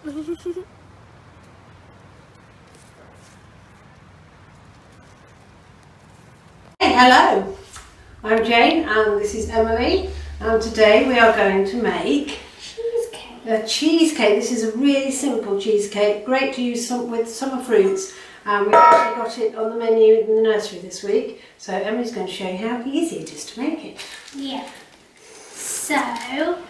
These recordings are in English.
Hey, hello, I'm Jane and this is Emily, and today we are going to make a cheesecake. This is a really simple cheesecake, great to use with summer fruits, and we've actually got it on the menu in the nursery this week, so Emily's going to show you how easy it is to make it. Yeah, so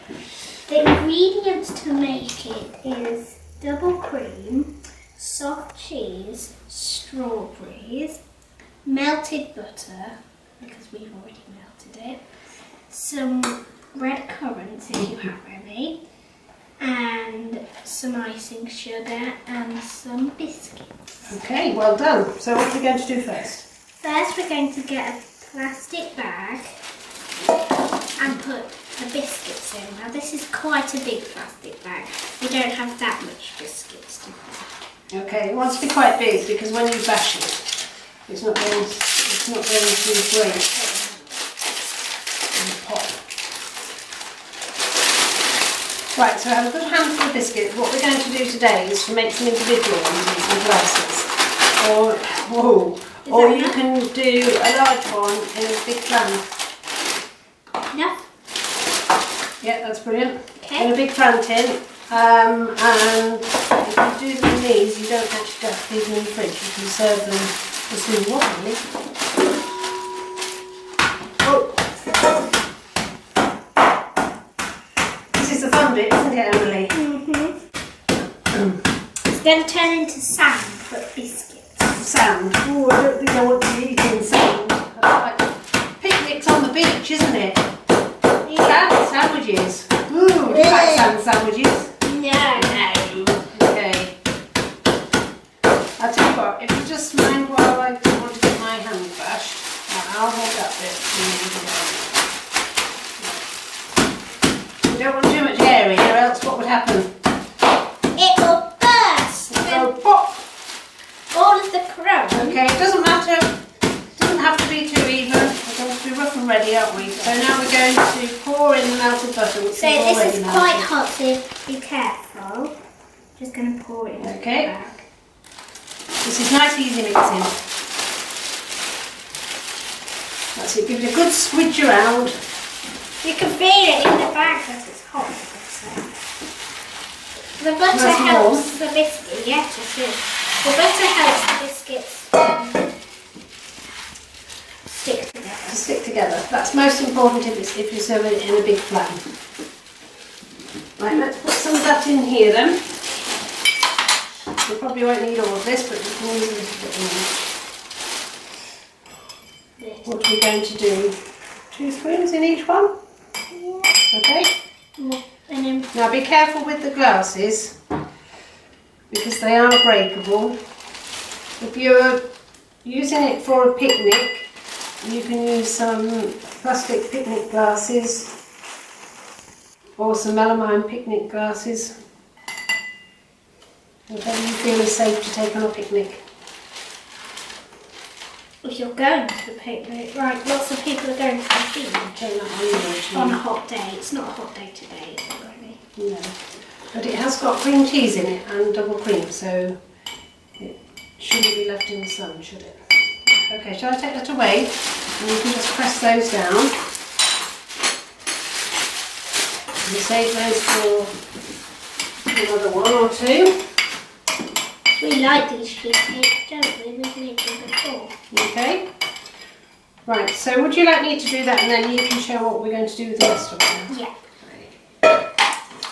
the ingredients to make it is double cream, soft cheese, strawberries, melted butter, because we've already melted it, some red currants if you have any, and some icing sugar and some biscuits. Okay, well done. So what are we going to do first? First we're going to get a plastic bag and put the biscuits in. Now this is quite a big plastic bag. We don't have that much biscuits to put. Okay, it wants to be quite big because when you bash it, it's not going to break and pop. Right, so I have a good handful of biscuits. What we're going to do today is to make some individual ones in some glasses. Or you can do a large one in a big flan. Enough? Yeah, that's brilliant. Okay. In a big flan tin. And if you do them in these, you don't actually have to leave them in the fridge. You can serve them as soon as you want, really. Oh. This is the fun bit, isn't it, Emily? It's going to turn into sand, but biscuits. Sand. Oh, I don't think I want to be eating sand. That's like picnics on the beach, isn't it? Yeah. Sand sandwiches. Ooh, do you like sand sandwiches? No. Okay. I'll tell you what, if you just mind while I want to get my hand bashed, I'll hold that bit. You don't want too much area, or else what would happen? It will burst. It'll go pop. All of the crumbs. Okay, it doesn't matter. It doesn't have to be too even. We're going to be rough and ready, aren't we? So now we're going to pour in the melted butter, which So is already this is melted. quite hot, so be careful. Just going to pour it in the bag. This is nice easy mixing. That's it, give it a good squidge around. You can feel it in the bag that it's hot. The butter helps the biscuit, yes it is. The butter helps the biscuits stick together. To stick together. That's most important if you serve it in a big flan. Right, let's put some of that in here then. You probably won't need all of this, but you can use a little bit in. What are we going to do? 2 spoons in each one? Yeah. Okay. And then Now be careful with the glasses because they are breakable. If you're using it for a picnic, you can use some plastic picnic glasses or some melamine picnic glasses. Whatever you feel is safe to take on a picnic. if you're going to the picnic, right, lots of people are going to the beach on a hot day. It's not a hot day today, is it, really? No. But it has got cream cheese in it and double cream, so it shouldn't be left in the sun, should it? Okay, shall I take that away? And you can just press those down. And save those for another 1 or 2. We like these cheesecakes, don't we? We've made them before. Okay. Right, so would you like me to do that and then you can show what we're going to do with the rest of them? Yeah.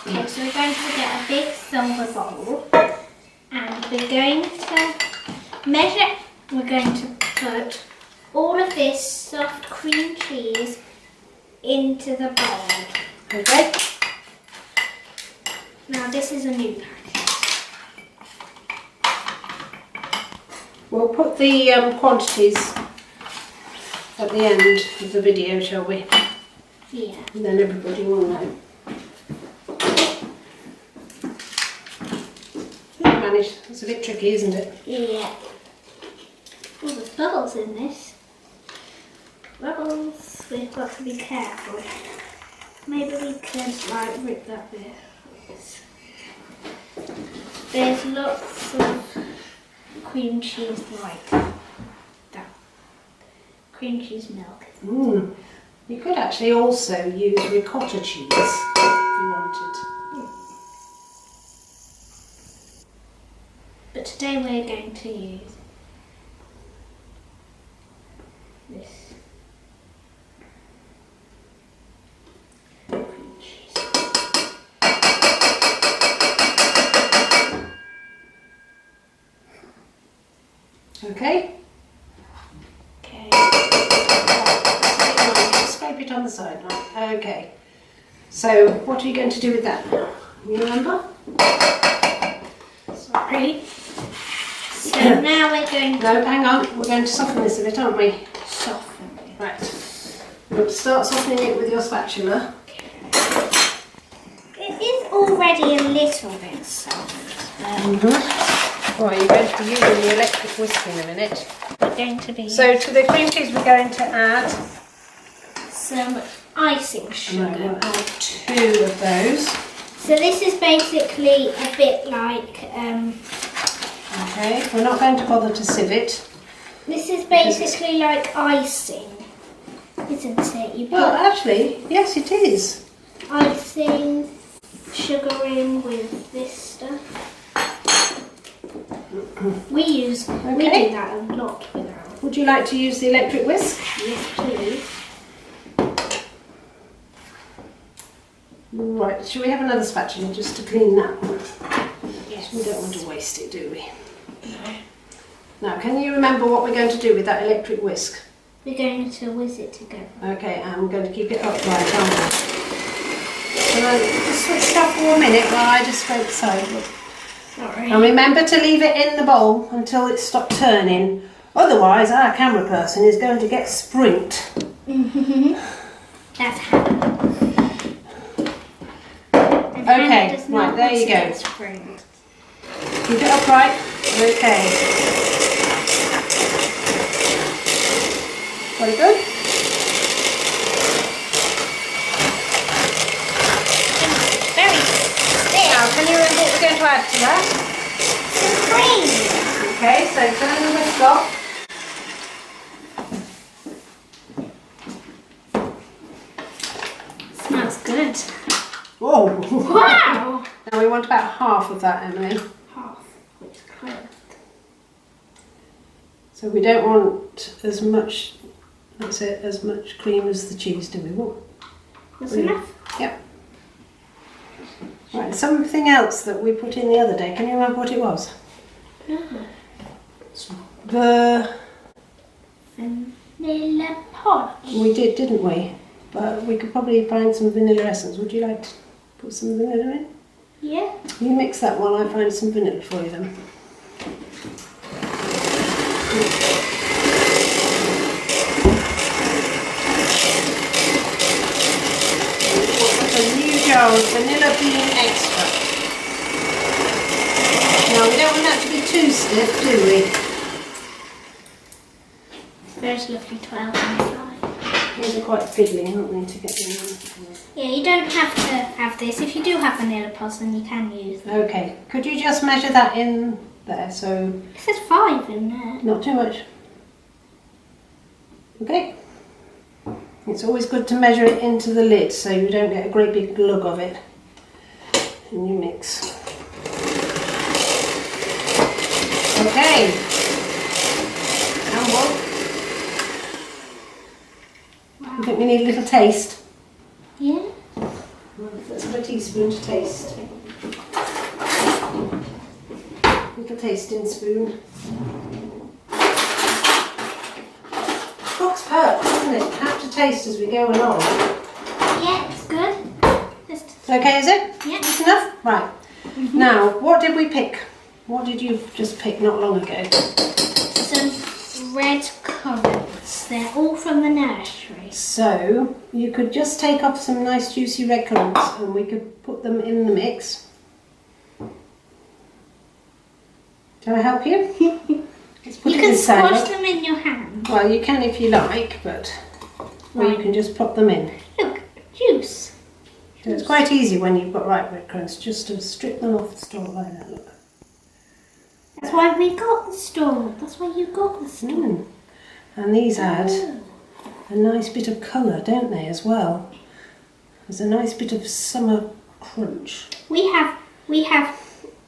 Okay, so we're going to get a big silver bowl and we're going to measure, we're going to put all of this soft cream cheese into the bowl. Okay. Now this is a new packet. We'll put the quantities at the end of the video, shall we? Yeah. And then everybody will know. Managed. It's a bit tricky, isn't it? Yeah. Oh, there's bubbles in this. Bubbles. We've got to be careful. Maybe we could like rip that bit. There's lots of cream cheese like that. Cream cheese milk. You could actually also use ricotta cheese if you wanted. But today we're going to use this cream cheese. Okay? Okay. Just scrape it on the side now. Okay. So what are you going to do with that now? You remember? Sorry. So now we're going to No, hang on. We're going to soften this a bit, aren't we? soften it. Right. We're going to start softening it with your spatula. It is already a little bit soft. Well, you're going to be using the electric whisk in a minute. We're going to be So to the cream cheese we're going to add some icing and sugar. I will add 2 of those. So this is basically a bit like Okay, we're not going to bother to sieve it. this is basically like icing, isn't it? You put Well, actually, yes, it is. icing, sugar in with this stuff. We do that a lot with ours. Would you like to use the electric whisk? Yes, please. Right, shall we have another spatula just to clean that one? Yes. We don't want to waste it, do we? No. Now, can you remember what we're going to do with that electric whisk? We're going to whiz it together. Okay, and we're going to keep it upright, aren't we? Can I just switch it off for a minute while I just scrape the side? Sorry. And remember to leave it in the bowl until it stops turning. Otherwise, our camera person is going to get sprinked. That's Hannah. And Okay, Hannah does not right, there want you to go. get springed. Keep it upright. Okay. Very good. Very thick. Now, can you remember what we're going to add to that? Some cream. Okay, so turn the whisk off. Smells good. Whoa! Wow. Now we want about half of that, Emily. Half, which closed. So we don't want as much, that's it, as much cream as the cheese, do we? What? That's enough. Yep. Right, something else that we put in the other day. Can you remember what it was? No. The Vanilla punch. we did, didn't we? But we could probably find some vanilla essence. Would you like to put some vanilla in? Yeah. You mix that while I find some vanilla for you then. A new jar of vanilla bean extract. Now we don't want that to be too stiff, do we? There's lovely 12 inside. These are quite fiddly, aren't they, to get them in? Yeah, you don't have to have this. If you do have vanilla pods, then you can use them. Okay, could you just measure that in there, so It says 5 in there. not too much? Okay. It's always good to measure it into the lid so you don't get a great big glug of it in your mix. Okay. And what? Wow. I think we need a little taste. Yeah. Let's have a teaspoon to taste. Little tasting spoon. Cooks perfect, isn't it? Have to taste as we go along. Yeah, it's good. It's okay, is it? Yeah. That's enough? Right. Now, what did we pick? What did you just pick not long ago? Some red currants. They're all from the nursery. So, you could just take off some nice juicy red currants and we could put them in the mix. Can I help you? Let's put You it can inside. squash them in your hand. Well, you can if you like, but or you Right. can just pop them in. Look, juice. So it's quite easy when you've got ripe red currants just to strip them off the stalk like that. Look. That's why we got the store. That's why you got the store. Mm. And these add a nice bit of colour, don't they, as well? There's a nice bit of summer crunch. We have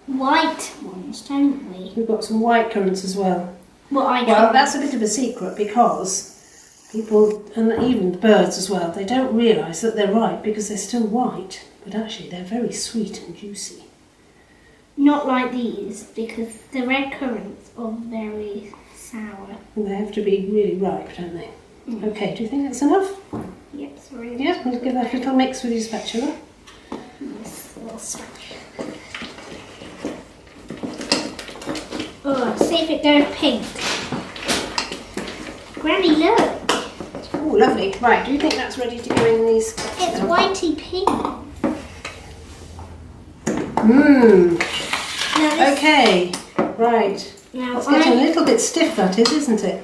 white ones, don't we? We've got some white currants as well. Well, that's a bit of a secret because people, and even the birds as well, they don't realise that they're ripe because they're still white, but actually they're very sweet and juicy. Not like these, because the red currants are very sour. And they have to be really ripe, don't they? Mm. Okay, do you think that's enough? Yep, sorry. Yeah, we'll give that a little mix with your spatula. This little spatula. Oh, see if it goes pink. Granny, look. Oh, lovely. Right, do you think that's ready to go in these cups? It's whitey pink. Mmm. Okay, right. Now It's getting a little bit stiff, that is, isn't it?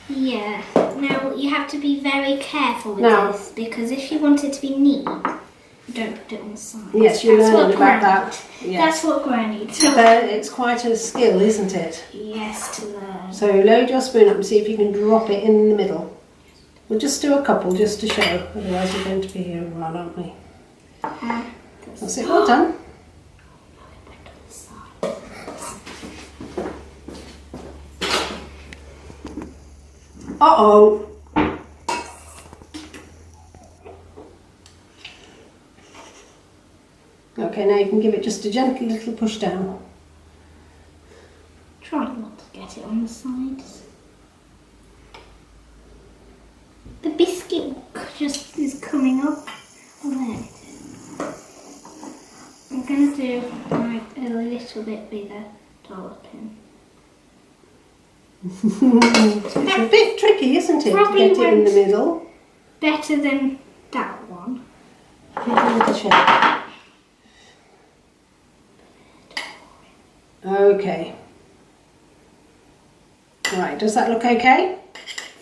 Yeah. Now you have to be very careful with Now- this because if you want it to be neat, don't put it on the side. Yes, you That's learned what about Granny- that. Yes. That's what Granny told. It's quite a skill, isn't it? Yes, to learn. So load your spoon up and see if you can drop it in the middle. We'll just do a couple just to show, otherwise we're going to be here a while, aren't we? That's it, well done. Uh-oh. Okay, now you can give it just a gentle little push down. Try not to get it on the sides. The biscuit just is coming up. Oh, there it is. I'm going to do like a little bit bigger dolloping. It's a bit tricky, isn't it, Probably to get it in the won't. middle? Better than that one. Give it a little shake. Okay. Right, does that look okay?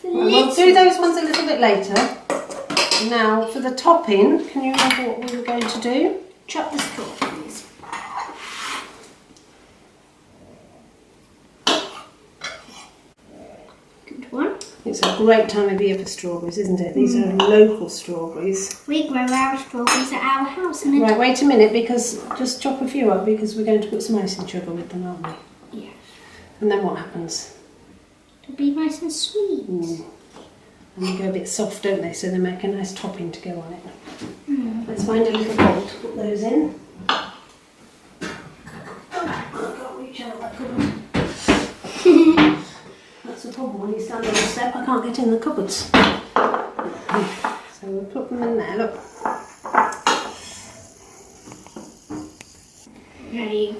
Well, we'll do those ones a little bit later. Now, for the topping, can you remember what we were going to do? Chop the strawberries. Good one. It's a great time of year for strawberries, isn't it? These are local strawberries. We grow our strawberries at our house. And Right, wait a minute, because just chop a few up because we're going to put some icing sugar with them, aren't we? Yeah. And then what happens? It'll be nice and sweet. And they go a bit soft, don't they? So they make a nice topping to go on it. Let's find a little bowl to put those in. Oh, I can't reach out that cupboard. That's the problem when you stand on the step. I can't get in the cupboards. So we'll put them in there. Look. Ready.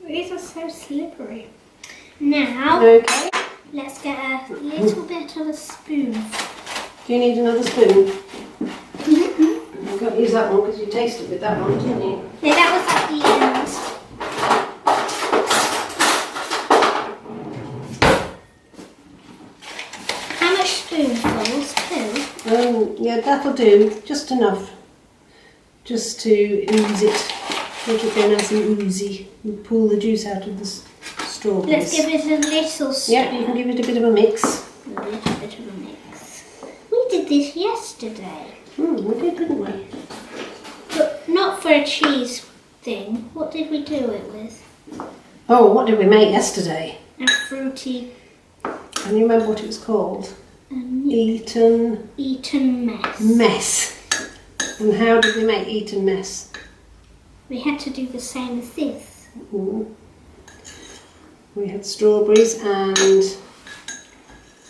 These are so slippery. Now, Okay. let's get a little bit of a spoon. Do you need another spoon? You can't use that one because you tasted with that one, didn't you? No, that was at the end. How much spoonfuls? 2? Yeah, that'll do. Just enough. Just to ooze it. Make it go nice and oozy. And pull the juice out of the strawberries. Let's give it a little stir. Yeah, you can give it a bit of a mix. A little bit of a mix. We did this yesterday. We did, didn't we? But not for a cheese thing. What did we do it with? Oh, what did we make yesterday? A fruity Can you remember what it was called? Eton mess. mess. And how did we make Eton mess? We had to do the same as this. We had strawberries and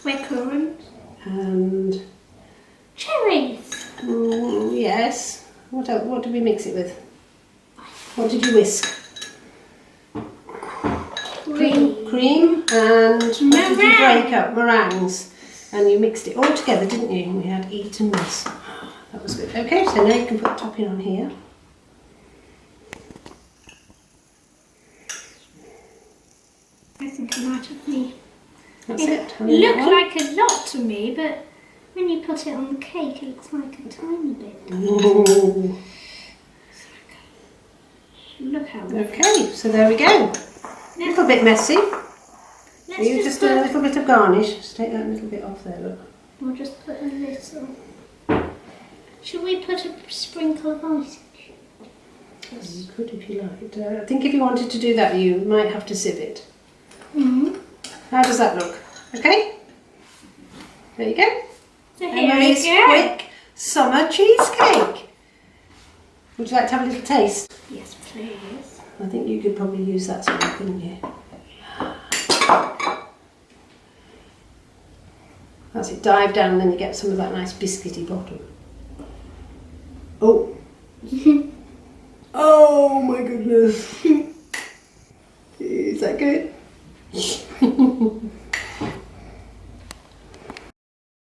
Red currants. and Cherries. yes. What else? What did we mix it with? What did you whisk? Cream and what did you break up? Meringues. And you mixed it all together, didn't you? And we had Eton mess. That was good. Okay, so now you can put the topping on here. I think a lot of me. That's it. It looked like a lot to me, but when you put it on the cake, it looks like a tiny bit. Ooh. Look how Okay, so there we go. A little bit messy. You just do a little bit of garnish. Just take that little bit off there, look. We'll just put a little. Should we put a sprinkle of icing? You could if you liked. I think if you wanted to do that, you might have to sieve it. How does that look? Okay? There you go. So here Emily's we go. quick summer cheesecake. Would you like to have a little taste? Yes, please. I think you could probably use that some, couldn't you? That's it, dive down and then you get some of that nice biscuity bottom. Oh! Oh my goodness! Is that good?